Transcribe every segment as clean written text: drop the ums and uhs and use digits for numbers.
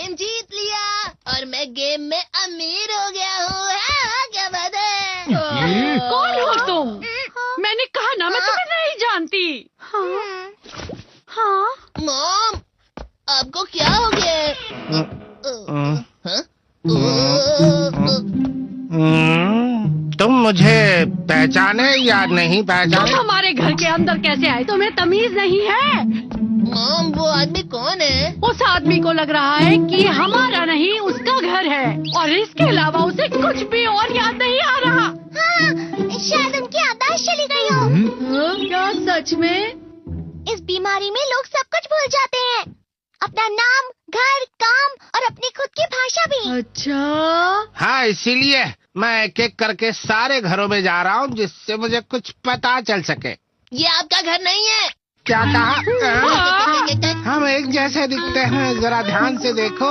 Game जीत लिया और मैं गेम में अमीर हो गया हूँ। क्या बात है? कौन हो तुम? मैंने कहा ना मैं तुम्हें नहीं जानती। हाँ मॉम, आपको क्या हो गया? तुम मुझे पहचाने या नहीं पहचाने? तुम हमारे घर के अंदर कैसे आए? तुम्हें तमीज नहीं है? मॉम, वो आदमी कौन है? उस आदमी को लग रहा है कि क्या नहीं उसका घर है और इसके अलावा उसे कुछ भी और याद नहीं आ रहा। हाँ, शायद उनकी याददाश्त चली गई हो। क्या सच में? इस बीमारी में लोग सब कुछ भूल जाते हैं, अपना नाम, घर, काम और अपनी खुद की भाषा भी। अच्छा हाँ, इसीलिए मैं एक एक करके सारे घरों में जा रहा हूँ जिससे मुझे कुछ पता चल सके। ये आपका घर नहीं है। क्या कहा? हम एक जैसे दिखते हैं, जरा ध्यान से देखो,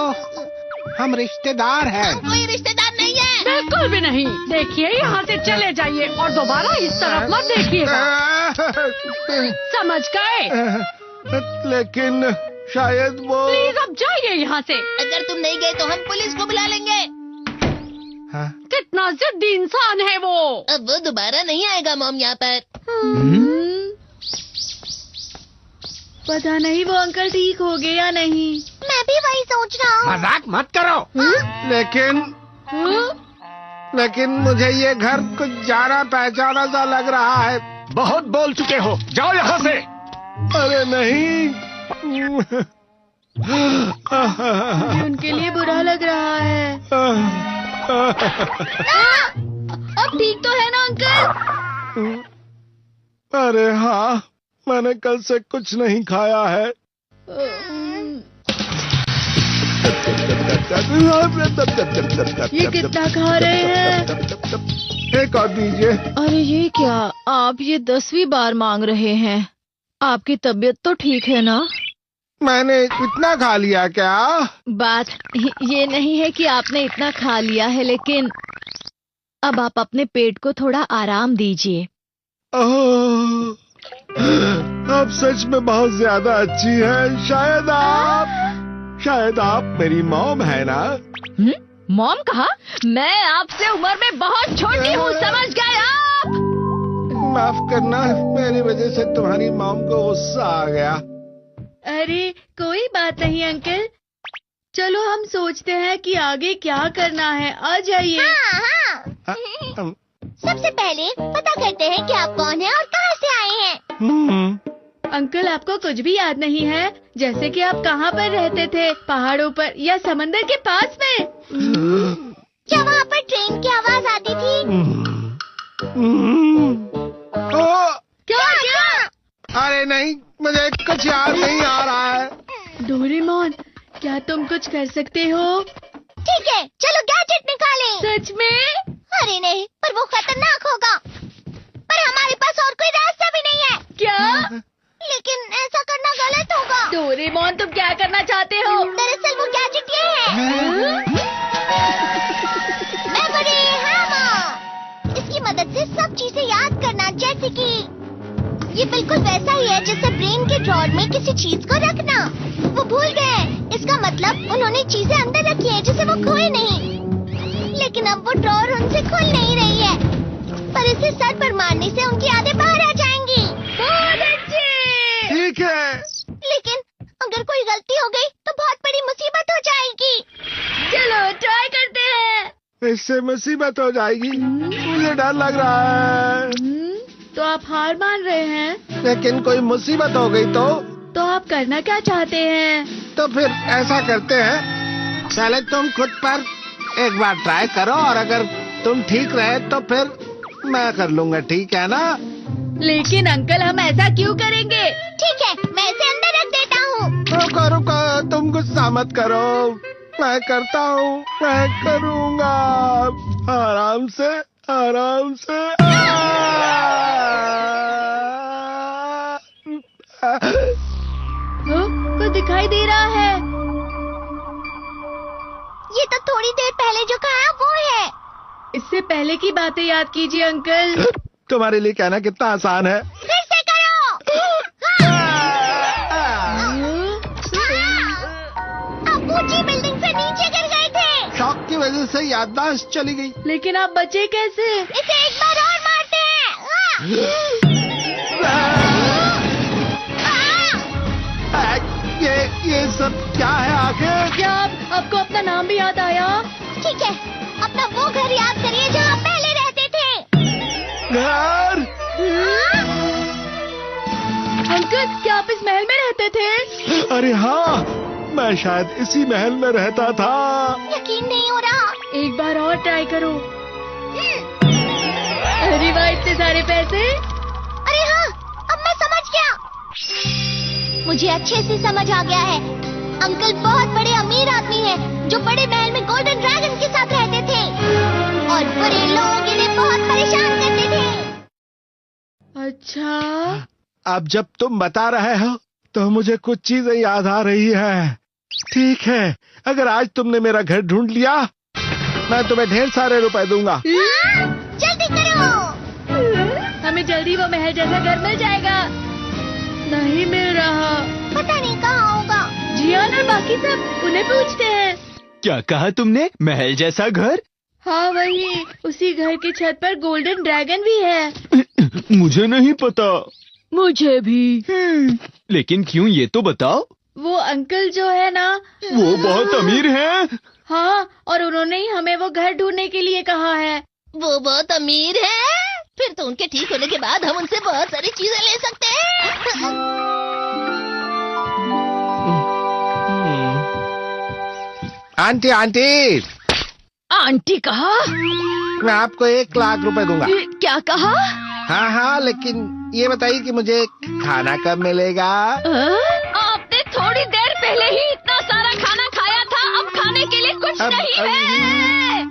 हम रिश्तेदार हैं। कोई रिश्तेदार नहीं है। बिल्कुल भी नहीं। देखिए यहाँ से चले जाइए और दोबारा इस तरफ मत देखिएगा। समझ गए? लेकिन शायद वो... प्लीज अब जाइए यहाँ से। अगर तुम नहीं गए तो हम पुलिस को बुला लेंगे। हाँ? कितना जिद्दी इंसान है वो। अब वो दोबारा नहीं आएगा मॉम यहाँ पर। पता नहीं वो अंकल ठीक हो गए या नहीं। मैं भी वही सोच रहा हूँ। मजाक मत करो। लेकिन मुझे ये घर कुछ जाना पहचाना सा लग रहा है। बहुत बोल चुके हो, जाओ यहाँ से। अरे नहीं। उनके लिए बुरा लग रहा है। अब ठीक तो है ना अंकल? अरे हाँ, मैंने कल से कुछ नहीं खाया है। ये कितना खा रहे हैं? एक और दीजिए। अरे ये क्या, आप ये 10वीं बार मांग रहे हैं। आपकी तबीयत तो ठीक है ना? मैंने इतना खा लिया क्या? बात ये नहीं है कि आपने इतना खा लिया है, लेकिन अब आप अपने पेट को थोड़ा आराम दीजिए। आप सच में बहुत ज्यादा अच्छी हैं। शायद आप मेरी मॉम है ना? मॉम कहा? मैं आपसे उम्र में बहुत छोटी हूँ, समझ गए आप? माफ करना, मेरी वजह से तुम्हारी मॉम को गुस्सा आ गया। अरे कोई बात नहीं अंकल, चलो हम सोचते हैं कि आगे क्या करना है। आ जाइए। हाँ। सबसे पहले पता करते हैं कि आप कौन हैं और कहाँ से आए हैं। अंकल, आपको कुछ भी याद नहीं है? जैसे कि आप कहाँ पर रहते थे, पहाड़ों पर या समंदर के पास में? क्या वहाँ पर ट्रेन की आवाज आती थी? क्या? अरे नहीं, मुझे कुछ याद नहीं आ रहा है। डोरेमोन, क्या तुम कुछ कर सकते हो? ठीक है, चलो गैजेट निकालें। सच में? अरे नहीं, पर वो खतरनाक होगा। पर हमारे पास और कोई रास्ता भी नहीं है। क्या? लेकिन ऐसा करना गलत होगा। डोरेमोन, तुम क्या करना चाहते हो? दरअसल वो गैजेट ये है। Memory hammer. इसकी मदद से सब चीजें याद करना, जैसे कि ये बिल्कुल वैसा ही है जैसे ब्रेन के ड्रॉर में किसी चीज को रखना। वो भूल गए। इसका मतलब उन्होंने चीजें अंदर रखी है जिसे वो खोए नहीं। लेकिन अब वो ड्रॉर उनसे खुल नहीं रही है, पर इसे सर पर मारने से उनकी यादें बाहर आ जाएंगी। ठीक है, लेकिन अगर कोई गलती हो गई तो बहुत बड़ी मुसीबत हो जाएगी। चलो ट्राई करते हैं। इससे मुसीबत हो जाएगी, मुझे डर लग रहा है। तो आप हार मान रहे हैं? लेकिन कोई मुसीबत हो गई तो आप करना क्या चाहते हैं? तो फिर ऐसा करते हैं, पहले तुम खुद पर एक बार ट्राई करो और अगर तुम ठीक रहे तो फिर मैं कर लूंगा, ठीक है ना? लेकिन अंकल, हम ऐसा क्यों करेंगे? ठीक है, मैं इसे अंदर रख देता हूँ। रुको, तुम गुस्सा मत करो। मैं करता हूँ, मैं करूँगा। आराम से। कुछ दिखाई दे रहा है। ये तो थोड़ी देर पहले जो कहा वो है। इससे पहले की बातें याद कीजिए अंकल। तुम्हारे लिए कहना कितना आसान है। फिर से करो। अब ऊंची बिल्डिंग से अंदर से याददाश्त चली गई। लेकिन आप बचे कैसे? इसे एक बार और मारते हैं। ये सब क्या है आखिर? क्या आपको अपना नाम भी याद आया? ठीक है, अपना वो घर याद करिए जहाँ पहले रहते थे। घर? अंकल, क्या आप इस महल में रहते थे? अरे हाँ, मैं शायद इसी महल में रहता था। यकीन नहीं हो रहा। एक बार और ट्राई करो। अरे वाह, इतने सारे पैसे। अरे हाँ, अब मैं समझ गया। मुझे अच्छे से समझ आ गया है। अंकल बहुत बड़े अमीर आदमी हैं, जो बड़े महल में गोल्डन ड्रैगन के साथ रहते थे और बड़े लोगों के लिए बहुत परेशान करते थे। अच्छा, अब जब तुम बता रहे हो तो मुझे कुछ चीजें याद आ रही है। ठीक है, अगर आज तुमने मेरा घर ढूंढ लिया, मैं तुम्हें ढेर सारे रुपए दूंगा। जल्दी करो। हमें जल्दी वो महल जैसा घर मिल जाएगा। नहीं मिल रहा। पता नहीं कहाँ होगा। जियान और बाकी सब, उन्हें पूछते हैं। क्या कहा तुमने? महल जैसा घर? हाँ वही, उसी घर की छत पर गोल्डन ड्रैगन भी है। मुझे नहीं पता। मुझे भी। लेकिन क्यों, ये तो बताओ। वो अंकल जो है ना, वो बहुत अमीर हैं। हाँ, और उन्होंने ही हमें वो घर ढूंढने के लिए कहा है। वो बहुत अमीर है। फिर तो उनके ठीक होने के बाद हम उनसे बहुत सारी चीजें ले सकते हैं। आंटी आंटी, आंटी कहा? मैं आपको 1 लाख रुपए दूंगा। क्या कहा? हाँ हाँ, लेकिन ये बताइए कि मुझे खाना कब मिलेगा? आपने थोड़ी देर पहले ही इतना सारा खाना खाया था, अब खाने के लिए कुछ नहीं है।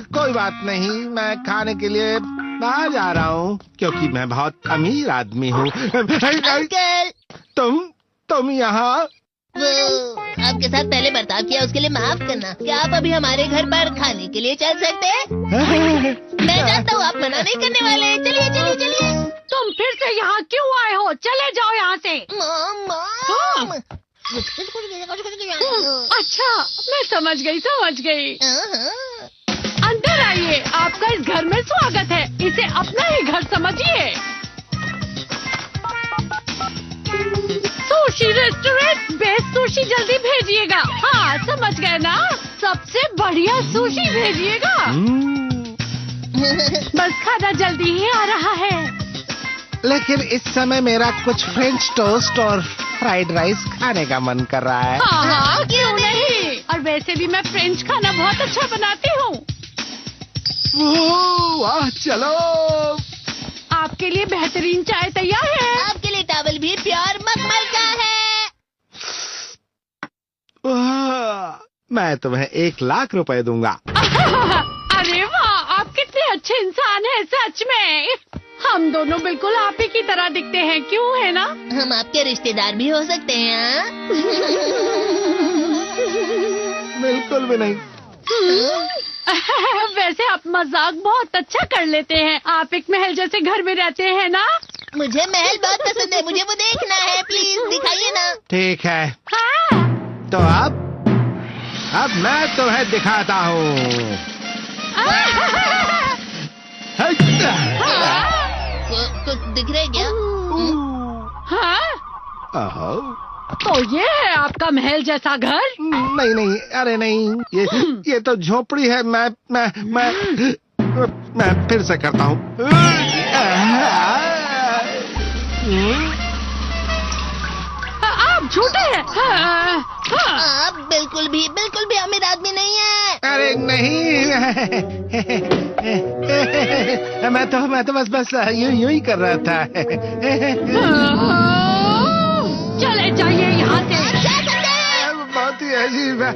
कोई बात नहीं, मैं खाने के लिए बाहर जा रहा हूँ, क्योंकि मैं बहुत अमीर आदमी हूँ। अंकल, तुम यहाँ? वो आपके साथ पहले बर्ताव किया, उसके लिए माफ करना। क्या आप अभी हमारे घर पर खाने के लिए चल सकते हैं? मैं जानता हूँ आप मना नहीं करने वाले। चलिए चलिए चलिए। तुम फिर से यहाँ क्यों आए हो? चले जाओ यहाँ से। मॉम। अच्छा, मैं समझ गई। अंदर आइए, आपका इस घर में स्वागत है। इसे अपना ही घर समझिए। सुशी रेस्टोरेंट, बेस्ट सुशी जल्दी भेजिएगा। हाँ, समझ गए ना? सबसे बढ़िया सुशी भेजिएगा। बस खाना जल्दी ही आ रहा है। लेकिन इस समय मेरा कुछ फ्रेंच टोस्ट और फ्राइड राइस खाने का मन कर रहा है। हाँ, क्यों नहीं? और वैसे भी मैं फ्रेंच खाना बहुत अच्छा बनाती हूँ। वाह, चलो। आपके लिए बेहतरीन चाय तैयार है। आपके लिए टॉवल भी प्योर मखमल का है। मैं तुम्हें 1 लाख रुपए दूंगा। अरे वाह, आप कितने अच्छे इंसान हैं, सच में। हम दोनों बिल्कुल आप ही की तरह दिखते हैं, क्यों है ना? हम आपके रिश्तेदार भी हो सकते हैं। बिल्कुल भी नहीं। वैसे आप मजाक बहुत अच्छा कर लेते हैं। आप एक महल जैसे घर में रहते हैं ना? मुझे महल बहुत पसंद है, मुझे वो देखना है। प्लीज दिखाइए ना। ठीक है, हाँ। तो अब मैं तुम्हें दिखाता हूँ। कुछ दिख रहा है क्या? हाँ? तो ये है आपका महल जैसा घर? नहीं, अरे नहीं, ये तो झोपड़ी है। मैं फिर से करता हूँ। आप झूठे हैं। आप बिल्कुल भी अमीर आदमी नहीं है। अरे नहीं, मैं तो बस यूं ही कर रहा था। चले जाइए यहाँ से। बहुत ही अजीब है।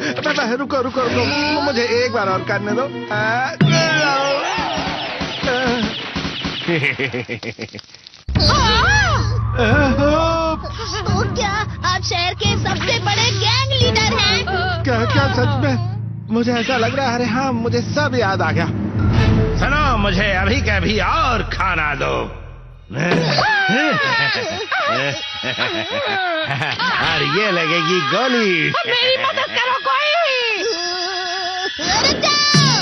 रुको, मुझे एक बार और करने दो। तो क्या आप शहर के सबसे बड़े गैंग लीडर हैं? क्या सच में? मुझे ऐसा लग रहा है। अरे हाँ, मुझे सब याद आ गया। सुनो, मुझे अभी के अभी और खाना दो। और ये लगेगी गोली। मेरी मदद करो कोई। रुक जाओ।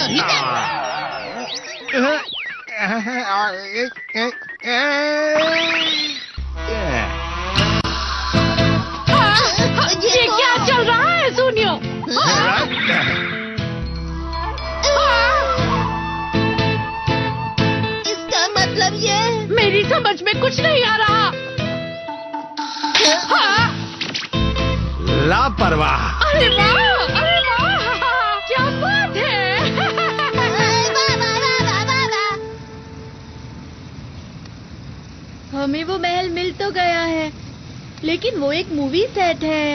ये क्या चल रहा है सुनियो? इसका मतलब ये मेरी समझ में कुछ नहीं आ रहा। हाँ, लापरवाह। अरे वाह, अरे वाह, क्या बात है। वाह, वाह, वाह, वाह, वाह, वाह। हमें वो महल मिल तो गया है, लेकिन वो एक मूवी सेट है।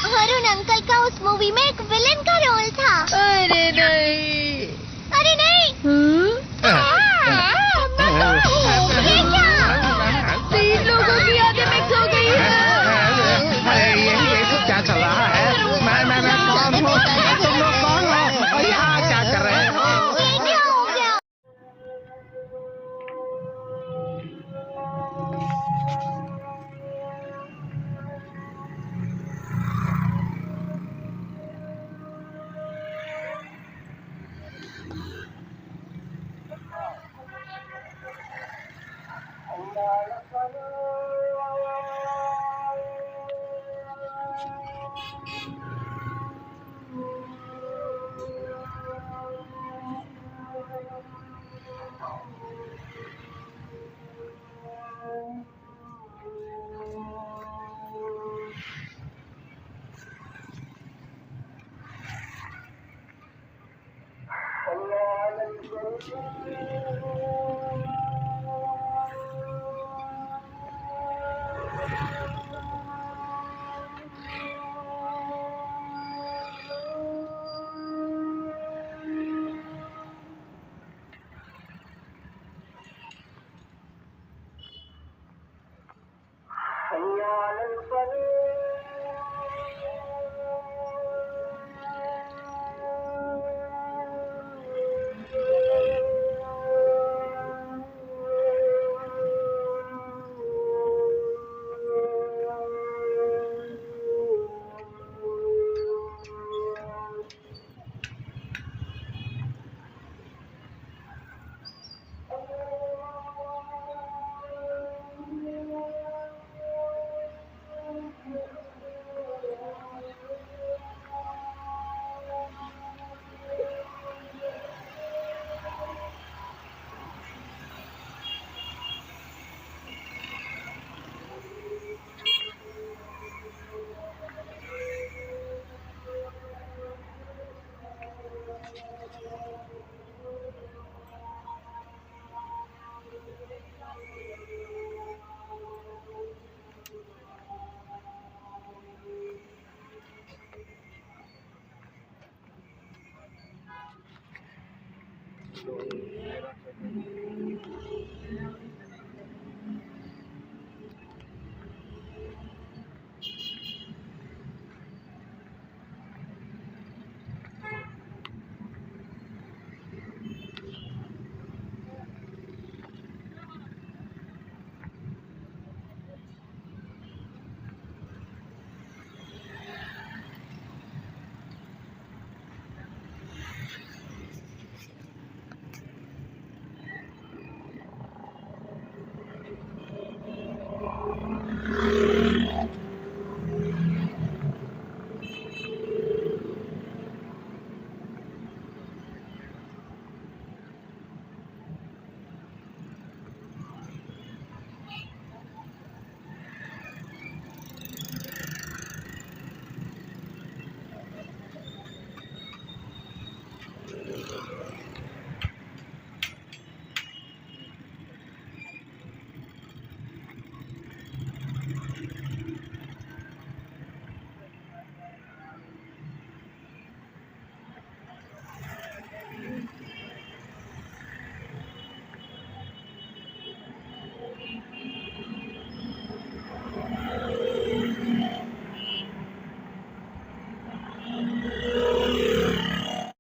वरुण अंकल का उस मूवी में एक विलेन का रोल था। अरे नहीं। अरे नहीं, ये क्या? 3 लोगों की यादें मिक्स हो गई है। अरे ये सब क्या चल रहा है? मैं कौन हूँ? तुम लोग कौन हो? और यहाँ क्या कर रहे हो? ये क्या हो गया?